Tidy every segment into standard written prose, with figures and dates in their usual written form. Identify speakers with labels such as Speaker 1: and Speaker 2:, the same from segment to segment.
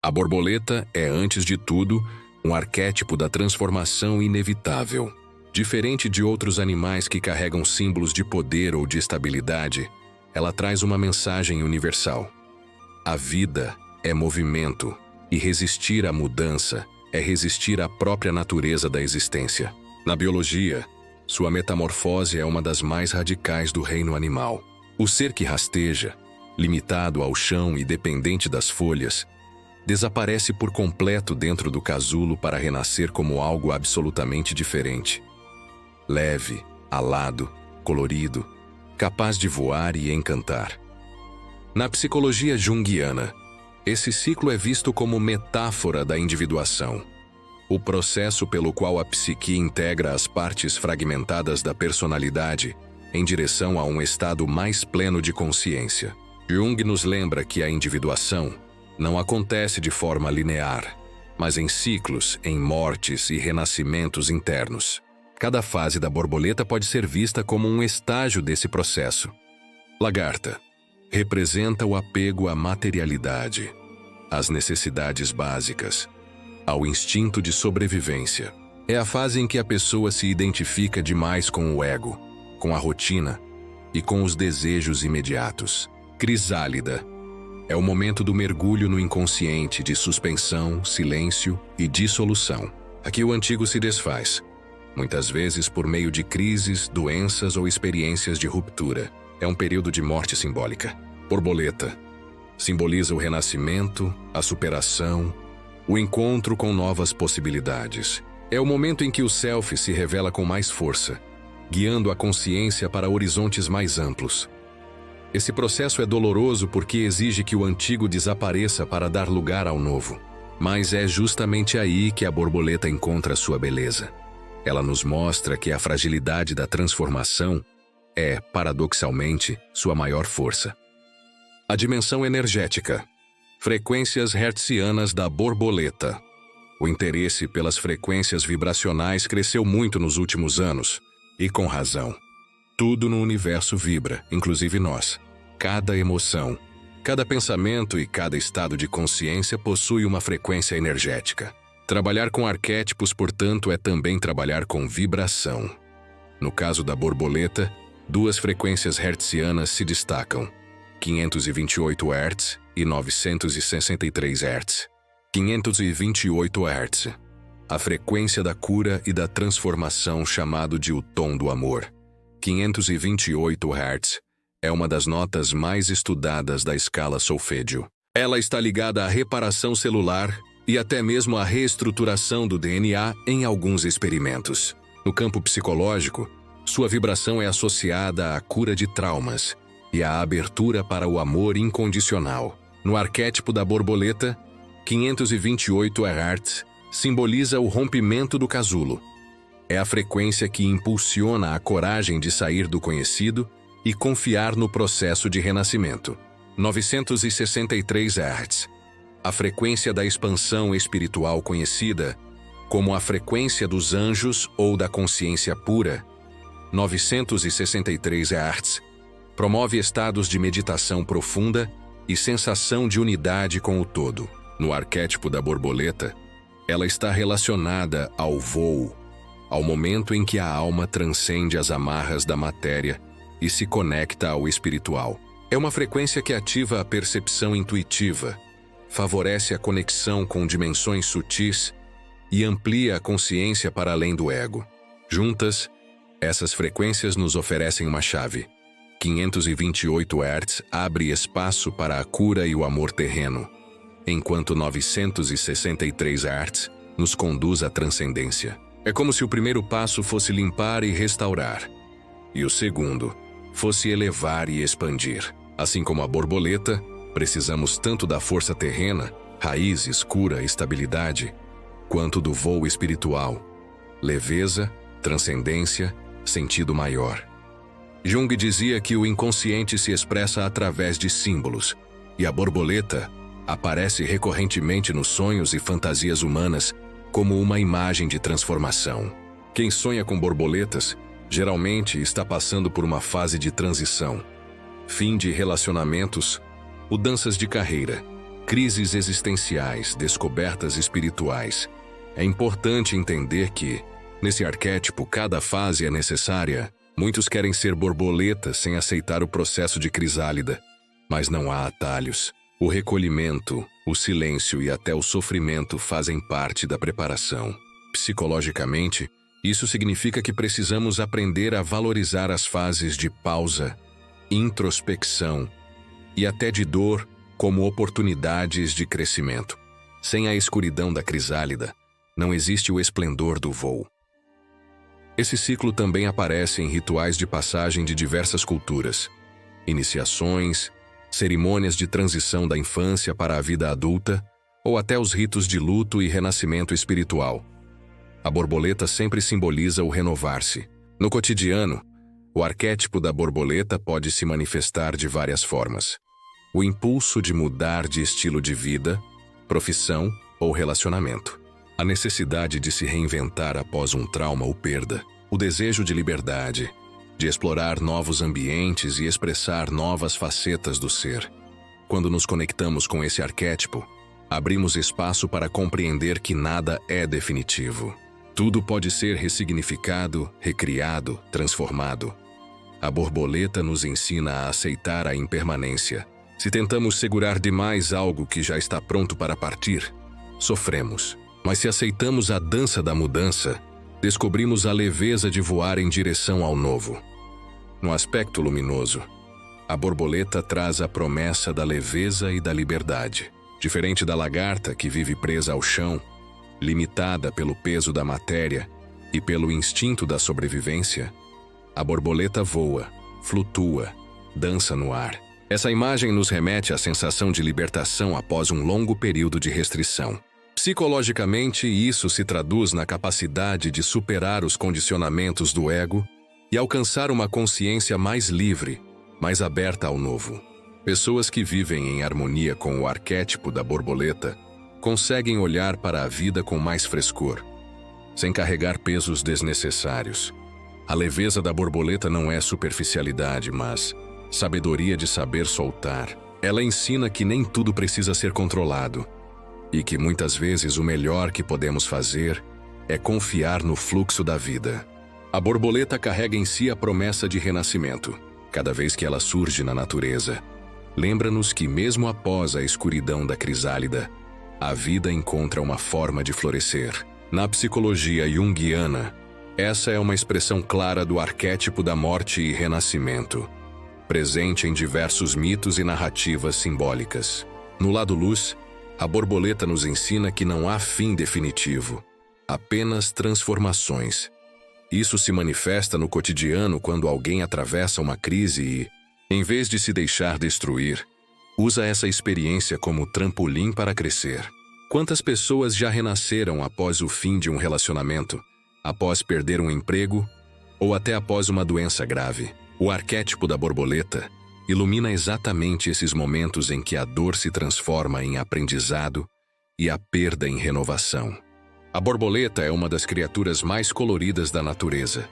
Speaker 1: A borboleta é, antes de tudo, um arquétipo da transformação inevitável. Diferente de outros animais que carregam símbolos de poder ou de estabilidade, ela traz uma mensagem universal. A vida é movimento, e resistir à mudança é resistir à própria natureza da existência. Na biologia, sua metamorfose é uma das mais radicais do reino animal. O ser que rasteja, limitado ao chão e dependente das folhas, desaparece por completo dentro do casulo para renascer como algo absolutamente diferente. Leve, alado, colorido, capaz de voar e encantar. Na psicologia junguiana, esse ciclo é visto como metáfora da individuação, o processo pelo qual a psique integra as partes fragmentadas da personalidade em direção a um estado mais pleno de consciência. Jung nos lembra que a individuação não acontece de forma linear, mas em ciclos, em mortes e renascimentos internos. Cada fase da borboleta pode ser vista como um estágio desse processo. Lagarta representa o apego à materialidade, às necessidades básicas, ao instinto de sobrevivência. É a fase em que a pessoa se identifica demais com o ego, com a rotina e com os desejos imediatos. Crisálida é o momento do mergulho no inconsciente, de suspensão, silêncio e dissolução. Aqui o antigo se desfaz, muitas vezes por meio de crises, doenças ou experiências de ruptura. É um período de morte simbólica. Borboleta simboliza o renascimento, a superação, o encontro com novas possibilidades. É o momento em que o self se revela com mais força, guiando a consciência para horizontes mais amplos. Esse processo é doloroso porque exige que o antigo desapareça para dar lugar ao novo. Mas é justamente aí que a borboleta encontra sua beleza. Ela nos mostra que a fragilidade da transformação é, paradoxalmente, sua maior força. A dimensão energética. Frequências hertzianas da borboleta. O interesse pelas frequências vibracionais cresceu muito nos últimos anos, e com razão. Tudo no universo vibra, inclusive nós. Cada emoção, cada pensamento e cada estado de consciência possui uma frequência energética. Trabalhar com arquétipos, portanto, é também trabalhar com vibração. No caso da borboleta, duas frequências hertzianas se destacam: 528 Hz e 963 Hz. 528 Hz, a frequência da cura e da transformação, chamado de o tom do amor. 528 Hz é uma das notas mais estudadas da escala solfégio. Ela está ligada à reparação celular e até mesmo à reestruturação do DNA em alguns experimentos. No campo psicológico, sua vibração é associada à cura de traumas e à abertura para o amor incondicional. No arquétipo da borboleta, 528 Hz simboliza o rompimento do casulo. É a frequência que impulsiona a coragem de sair do conhecido e confiar no processo de renascimento. 963 Hz, a frequência da expansão espiritual conhecida como a frequência dos anjos ou da consciência pura. 963 Hz promove estados de meditação profunda e sensação de unidade com o todo. No arquétipo da borboleta, ela está relacionada ao voo, ao momento em que a alma transcende as amarras da matéria e se conecta ao espiritual. É uma frequência que ativa a percepção intuitiva, favorece a conexão com dimensões sutis e amplia a consciência para além do ego. Juntas, essas frequências nos oferecem uma chave. 528 Hz abre espaço para a cura e o amor terreno, enquanto 963 Hz nos conduz à transcendência. É como se o primeiro passo fosse limpar e restaurar, e o segundo fosse elevar e expandir. Assim como a borboleta, precisamos tanto da força terrena, raízes, cura, estabilidade, quanto do voo espiritual, leveza, transcendência, sentido maior. Jung dizia que o inconsciente se expressa através de símbolos, e a borboleta aparece recorrentemente nos sonhos e fantasias humanas como uma imagem de transformação. Quem sonha com borboletas geralmente está passando por uma fase de transição, fim de relacionamentos, mudanças de carreira, crises existenciais, descobertas espirituais. É importante entender que, nesse arquétipo, cada fase é necessária. Muitos querem ser borboleta sem aceitar o processo de crisálida, mas não há atalhos. O recolhimento, o silêncio e até o sofrimento fazem parte da preparação. Psicologicamente, isso significa que precisamos aprender a valorizar as fases de pausa, introspecção e até de dor como oportunidades de crescimento. Sem a escuridão da crisálida, não existe o esplendor do voo. Esse ciclo também aparece em rituais de passagem de diversas culturas, iniciações, cerimônias de transição da infância para a vida adulta, ou até os ritos de luto e renascimento espiritual. A borboleta sempre simboliza o renovar-se. No cotidiano, o arquétipo da borboleta pode se manifestar de várias formas. O impulso de mudar de estilo de vida, profissão ou relacionamento. A necessidade de se reinventar após um trauma ou perda. O desejo de liberdade, de explorar novos ambientes e expressar novas facetas do ser. Quando nos conectamos com esse arquétipo, abrimos espaço para compreender que nada é definitivo. Tudo pode ser ressignificado, recriado, transformado. A borboleta nos ensina a aceitar a impermanência. Se tentamos segurar demais algo que já está pronto para partir, sofremos. Mas se aceitamos a dança da mudança, descobrimos a leveza de voar em direção ao novo. No aspecto luminoso, a borboleta traz a promessa da leveza e da liberdade. Diferente da lagarta que vive presa ao chão, limitada pelo peso da matéria e pelo instinto da sobrevivência, a borboleta voa, flutua, dança no ar. Essa imagem nos remete à sensação de libertação após um longo período de restrição. Psicologicamente, isso se traduz na capacidade de superar os condicionamentos do ego e alcançar uma consciência mais livre, mais aberta ao novo. Pessoas que vivem em harmonia com o arquétipo da borboleta conseguem olhar para a vida com mais frescor, sem carregar pesos desnecessários. A leveza da borboleta não é superficialidade, mas sabedoria de saber soltar. Ela ensina que nem tudo precisa ser controlado e que muitas vezes o melhor que podemos fazer é confiar no fluxo da vida. A borboleta carrega em si a promessa de renascimento. Cada vez que ela surge na natureza, lembra-nos que mesmo após a escuridão da crisálida, a vida encontra uma forma de florescer. Na psicologia junguiana, essa é uma expressão clara do arquétipo da morte e renascimento, presente em diversos mitos e narrativas simbólicas. No lado luz, a borboleta nos ensina que não há fim definitivo, apenas transformações. Isso se manifesta no cotidiano quando alguém atravessa uma crise e, em vez de se deixar destruir, usa essa experiência como trampolim para crescer. Quantas pessoas já renasceram após o fim de um relacionamento, após perder um emprego ou até após uma doença grave? O arquétipo da borboleta ilumina exatamente esses momentos em que a dor se transforma em aprendizado e a perda em renovação. A borboleta é uma das criaturas mais coloridas da natureza,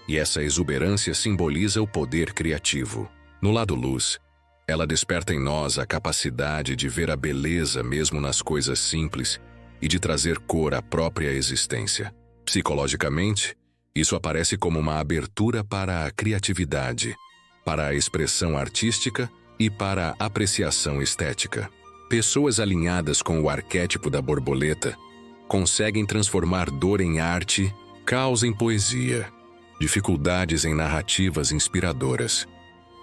Speaker 1: e essa exuberância simboliza o poder criativo. No lado luz, ela desperta em nós a capacidade de ver a beleza mesmo nas coisas simples e de trazer cor à própria existência. Psicologicamente, isso aparece como uma abertura para a criatividade, para a expressão artística e para a apreciação estética. Pessoas alinhadas com o arquétipo da borboleta conseguem transformar dor em arte, caos em poesia, dificuldades em narrativas inspiradoras.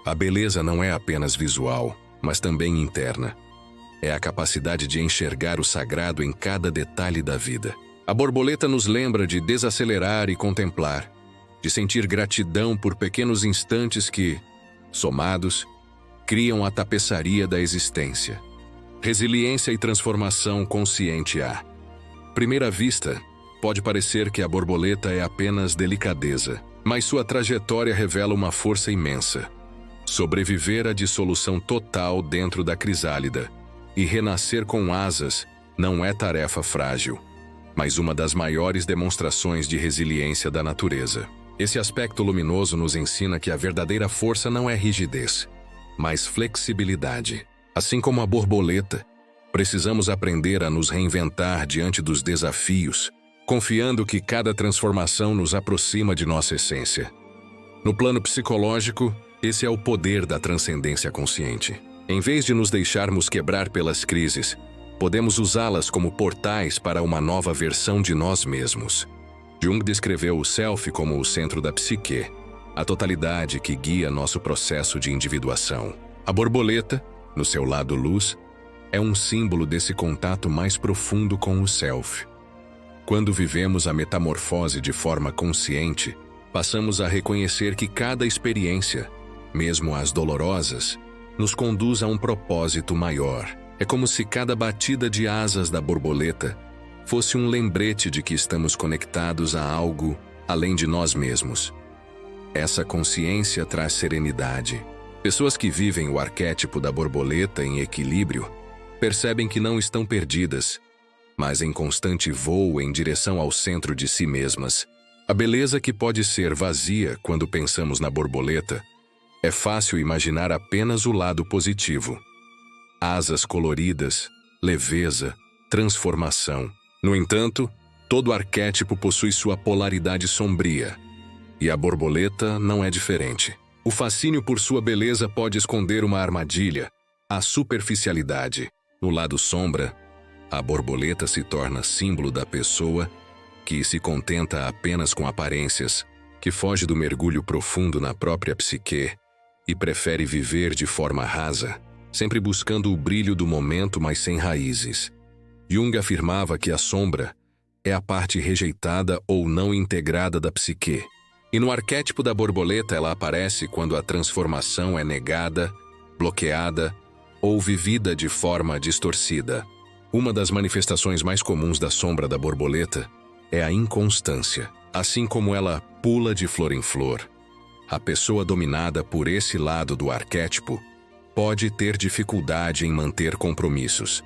Speaker 1: A beleza não é apenas visual, mas também interna. É a capacidade de enxergar o sagrado em cada detalhe da vida. A borboleta nos lembra de desacelerar e contemplar, de sentir gratidão por pequenos instantes que, somados, criam a tapeçaria da existência. Resiliência e transformação consciente à primeira vista, pode parecer que a borboleta é apenas delicadeza, mas sua trajetória revela uma força imensa. Sobreviver à dissolução total dentro da crisálida e renascer com asas não é tarefa frágil, mas uma das maiores demonstrações de resiliência da natureza. Esse aspecto luminoso nos ensina que a verdadeira força não é rigidez, mas flexibilidade. Assim como a borboleta, Precisamos aprender a nos reinventar diante dos desafios, confiando que cada transformação nos aproxima de nossa essência. No plano psicológico, esse é o poder da transcendência consciente. Em vez de nos deixarmos quebrar pelas crises, podemos usá-las como portais para uma nova versão de nós mesmos. Jung descreveu o self como o centro da psique, a totalidade que guia nosso processo de individuação. A borboleta, no seu lado luz, é um símbolo desse contato mais profundo com o self. Quando vivemos a metamorfose de forma consciente, passamos a reconhecer que cada experiência, mesmo as dolorosas, nos conduz a um propósito maior. É como se cada batida de asas da borboleta fosse um lembrete de que estamos conectados a algo além de nós mesmos. Essa consciência traz serenidade. Pessoas que vivem o arquétipo da borboleta em equilíbrio percebem que não estão perdidas, mas em constante voo em direção ao centro de si mesmas. A beleza que pode ser vazia quando pensamos na borboleta, é fácil imaginar apenas o lado positivo. Asas coloridas, leveza, transformação. No entanto, todo arquétipo possui sua polaridade sombria, e a borboleta não é diferente. O fascínio por sua beleza pode esconder uma armadilha, a superficialidade. No lado sombra, a borboleta se torna símbolo da pessoa que se contenta apenas com aparências, que foge do mergulho profundo na própria psique e prefere viver de forma rasa, sempre buscando o brilho do momento, mas sem raízes. Jung afirmava que a sombra é a parte rejeitada ou não integrada da psique. E no arquétipo da borboleta ela aparece quando a transformação é negada, bloqueada ou vivida de forma distorcida. Uma das manifestações mais comuns da sombra da borboleta é a inconstância. Assim como ela pula de flor em flor, a pessoa dominada por esse lado do arquétipo pode ter dificuldade em manter compromissos,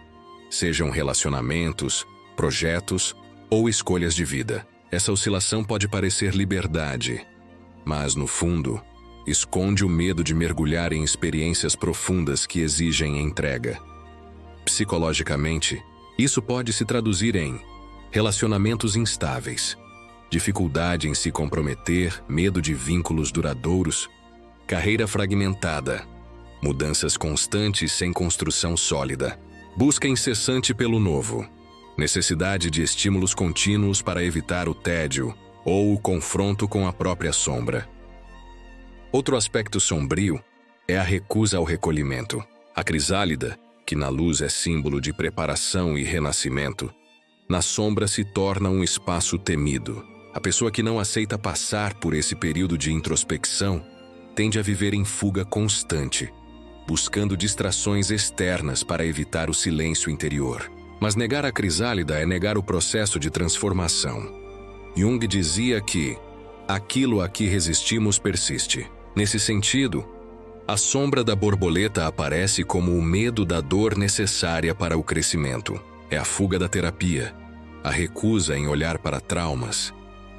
Speaker 1: sejam relacionamentos, projetos ou escolhas de vida. Essa oscilação pode parecer liberdade, mas, no fundo, esconde o medo de mergulhar em experiências profundas que exigem entrega. Psicologicamente, isso pode se traduzir em relacionamentos instáveis, dificuldade em se comprometer, medo de vínculos duradouros, carreira fragmentada, mudanças constantes sem construção sólida, busca incessante pelo novo, necessidade de estímulos contínuos para evitar o tédio ou o confronto com a própria sombra. Outro aspecto sombrio é a recusa ao recolhimento. A crisálida, que na luz é símbolo de preparação e renascimento, na sombra se torna um espaço temido. A pessoa que não aceita passar por esse período de introspecção tende a viver em fuga constante, buscando distrações externas para evitar o silêncio interior. Mas negar a crisálida é negar o processo de transformação. Jung dizia que aquilo a que resistimos persiste. Nesse sentido, a sombra da borboleta aparece como o medo da dor necessária para o crescimento. É a fuga da terapia, a recusa em olhar para traumas,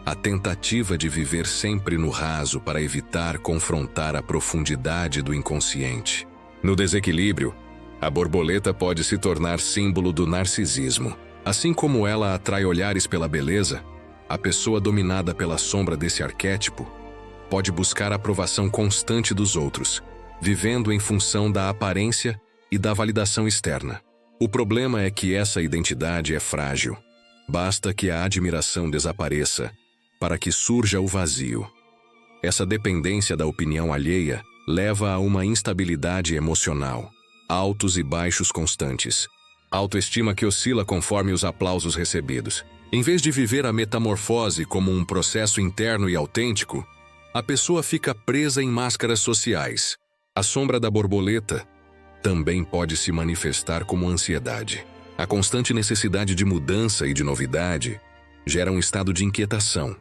Speaker 1: a tentativa de viver sempre no raso para evitar confrontar a profundidade do inconsciente. No desequilíbrio, a borboleta pode se tornar símbolo do narcisismo. Assim como ela atrai olhares pela beleza, a pessoa dominada pela sombra desse arquétipo pode buscar a aprovação constante dos outros, vivendo em função da aparência e da validação externa. O problema é que essa identidade é frágil. Basta que a admiração desapareça para que surja o vazio. Essa dependência da opinião alheia leva a uma instabilidade emocional, altos e baixos constantes, autoestima que oscila conforme os aplausos recebidos. Em vez de viver a metamorfose como um processo interno e autêntico, a pessoa fica presa em máscaras sociais. A sombra da borboleta também pode se manifestar como ansiedade. A constante necessidade de mudança e de novidade gera um estado de inquietação,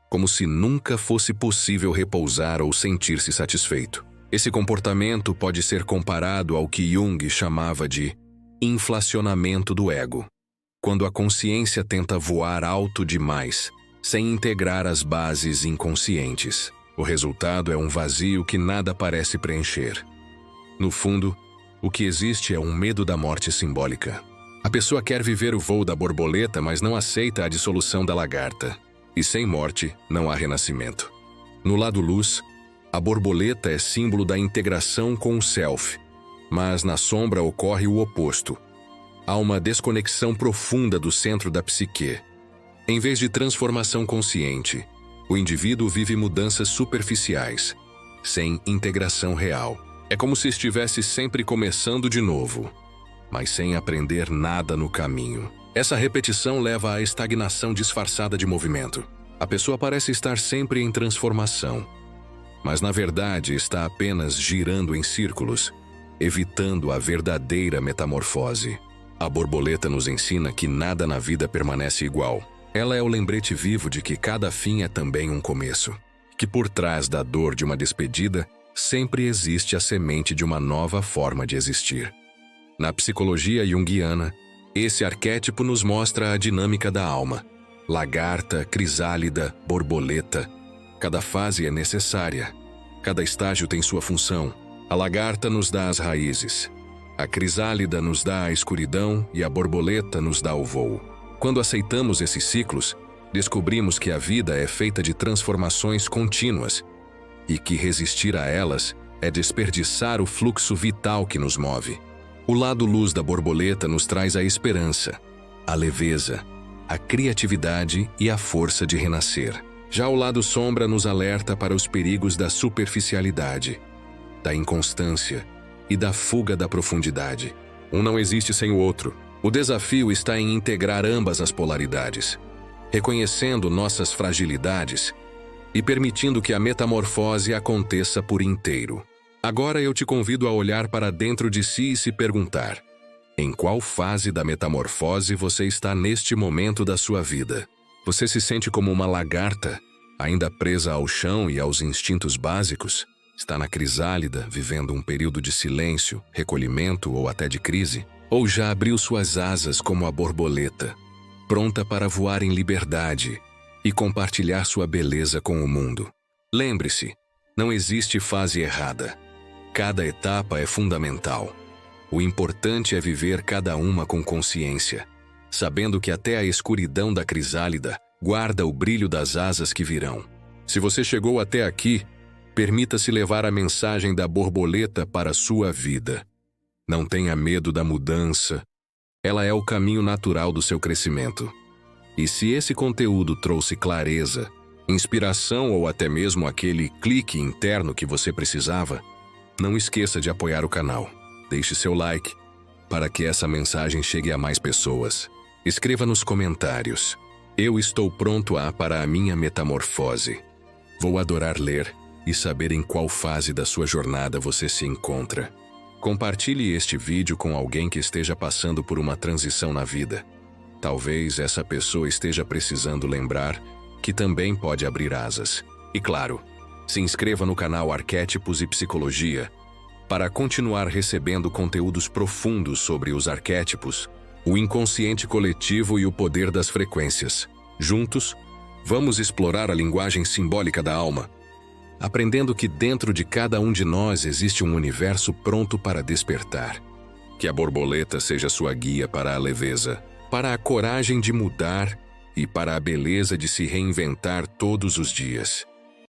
Speaker 1: como se nunca fosse possível repousar ou sentir-se satisfeito. Esse comportamento pode ser comparado ao que Jung chamava de inflacionamento do ego, quando a consciência tenta voar alto demais, sem integrar as bases inconscientes. O resultado é um vazio que nada parece preencher. No fundo, o que existe é um medo da morte simbólica. A pessoa quer viver o voo da borboleta, mas não aceita a dissolução da lagarta. E sem morte, não há renascimento. No lado luz, a borboleta é símbolo da integração com o self, mas na sombra ocorre o oposto. Há uma desconexão profunda do centro da psique. Em vez de transformação consciente, o indivíduo vive mudanças superficiais, sem integração real. É como se estivesse sempre começando de novo, mas sem aprender nada no caminho. Essa repetição leva à estagnação disfarçada de movimento. A pessoa parece estar sempre em transformação, mas na verdade está apenas girando em círculos, evitando a verdadeira metamorfose. A borboleta nos ensina que nada na vida permanece igual. Ela é o lembrete vivo de que cada fim é também um começo, que por trás da dor de uma despedida sempre existe a semente de uma nova forma de existir. Na psicologia junguiana, esse arquétipo nos mostra a dinâmica da alma. Lagarta, crisálida, borboleta. Cada fase é necessária. Cada estágio tem sua função. A lagarta nos dá as raízes. A crisálida nos dá a escuridão e a borboleta nos dá o voo. Quando aceitamos esses ciclos, descobrimos que a vida é feita de transformações contínuas e que resistir a elas é desperdiçar o fluxo vital que nos move. O lado luz da borboleta nos traz a esperança, a leveza, a criatividade e a força de renascer. Já o lado sombra nos alerta para os perigos da superficialidade, da inconstância e da fuga da profundidade. Um não existe sem o outro. O desafio está em integrar ambas as polaridades, reconhecendo nossas fragilidades e permitindo que a metamorfose aconteça por inteiro. Agora eu te convido a olhar para dentro de si e se perguntar: em qual fase da metamorfose você está neste momento da sua vida? Você se sente como uma lagarta, ainda presa ao chão e aos instintos básicos? Está na crisálida, vivendo um período de silêncio, recolhimento ou até de crise? Ou já abriu suas asas como a borboleta, pronta para voar em liberdade e compartilhar sua beleza com o mundo? Lembre-se, não existe fase errada. Cada etapa é fundamental. O importante é viver cada uma com consciência, sabendo que até a escuridão da crisálida guarda o brilho das asas que virão. Se você chegou até aqui, permita-se levar a mensagem da borboleta para a sua vida. Não tenha medo da mudança. Ela é o caminho natural do seu crescimento. E se esse conteúdo trouxe clareza, inspiração ou até mesmo aquele clique interno que você precisava, não esqueça de apoiar o canal. Deixe seu like para que essa mensagem chegue a mais pessoas. Escreva nos comentários: eu estou pronto para a minha metamorfose. Vou adorar ler e saber em qual fase da sua jornada você se encontra. Compartilhe este vídeo com alguém que esteja passando por uma transição na vida. Talvez essa pessoa esteja precisando lembrar que também pode abrir asas. E claro, se inscreva no canal Arquétipos e Psicologia para continuar recebendo conteúdos profundos sobre os arquétipos, o inconsciente coletivo e o poder das frequências. Juntos, vamos explorar a linguagem simbólica da alma, aprendendo que dentro de cada um de nós existe um universo pronto para despertar. Que a borboleta seja sua guia para a leveza, para a coragem de mudar e para a beleza de se reinventar todos os dias.